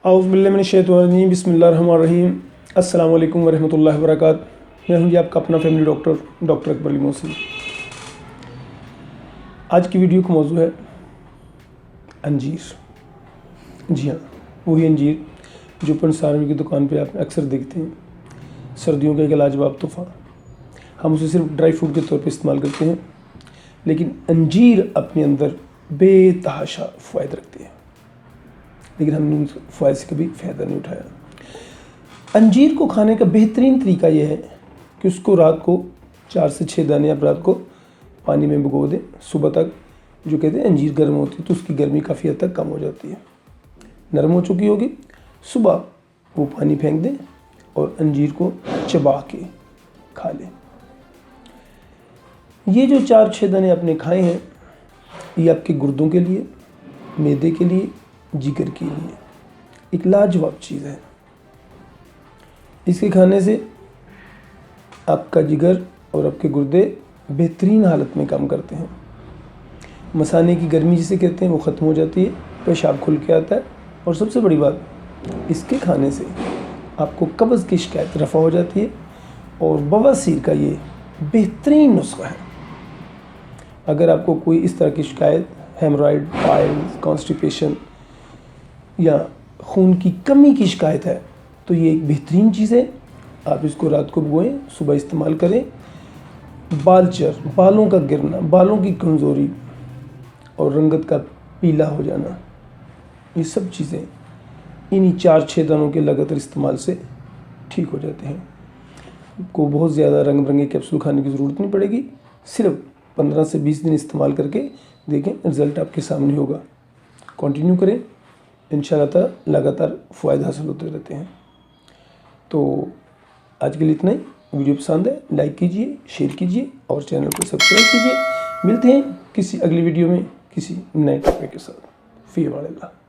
औज़ु बिल्लाहि मिनश्शैतानिर्रजीम बिस्मिल्लाहिर्रहमानिर्रहीम अस्सलामु अलैकुम वरहमतुल्लाहि वबरकातुहू। मैं हूँ जी आपका अपना फैमिली डॉक्टर अकबर अली मोहसिन। आज की वीडियो का मौजू है अंजीर। जी हाँ, वही अंजीर जो पंसारवी की दुकान पे आप अक्सर देखते हैं। सर्दियों का एक लाजवाब तोहफ़ा। हम उसे सिर्फ ड्राई फ्रूट के तौर पे इस्तेमाल करते हैं, लेकिन अंजीर अपने अंदर बेतहाशा फ़ायदे रखते हैं, लेकिन हमने उन फ़ायदे से कभी फ़ायदा नहीं उठाया। अंजीर को खाने का बेहतरीन तरीका यह है कि उसको रात को 4 से 6 दाने आप रात को पानी में भिगो दें। सुबह तक जो कहते हैं अंजीर गर्म होती है तो उसकी गर्मी काफ़ी हद तक कम हो जाती है, नरम हो चुकी होगी। सुबह वो पानी फेंक दें और अंजीर को चबा के खा लें। ये जो 4-6 दाने आपने खाए हैं, ये आपके गुर्दों के लिए, मैदे के लिए, जिगर के लिए एक लाजवाब चीज़ है। इसके खाने से आपका जिगर और आपके गुर्दे बेहतरीन हालत में काम करते हैं। मसाने की गर्मी जिसे कहते हैं वो ख़त्म हो जाती है, पेशाब खुल के आता है, और सबसे बड़ी बात, इसके खाने से आपको कब्ज़ की शिकायत रफ़ा हो जाती है। और बवासीर का ये बेहतरीन नुस्खा है। अगर आपको कोई इस तरह की शिकायत, हेमरॉइड, पाइल्स, कॉन्स्टिपेशन या खून की कमी की शिकायत है, तो ये एक बेहतरीन चीज़ है। आप इसको रात को भिगोएं, सुबह इस्तेमाल करें। बालचर, बालों का गिरना, बालों की कमज़ोरी और रंगत का पीला हो जाना, ये सब चीज़ें इन्हीं 4-6 दानों के लगातार इस्तेमाल से ठीक हो जाते हैं। आपको बहुत ज़्यादा रंग बिरंगे कैप्सूल खाने की ज़रूरत नहीं पड़ेगी। सिर्फ 15 से 20 दिन इस्तेमाल करके देखें, रिज़ल्ट आपके सामने होगा। कंटिन्यू करें, इंशाअल्लाह ताला लगातार फ़ायदे हासिल होते रहते हैं। तो आज के लिए इतना ही। वीडियो पसंद है लाइक कीजिए, शेयर कीजिए और चैनल को सब्सक्राइब कीजिए। मिलते हैं किसी अगली वीडियो में किसी नए टॉपिक के साथ। फ़ी अमान अल्लाह।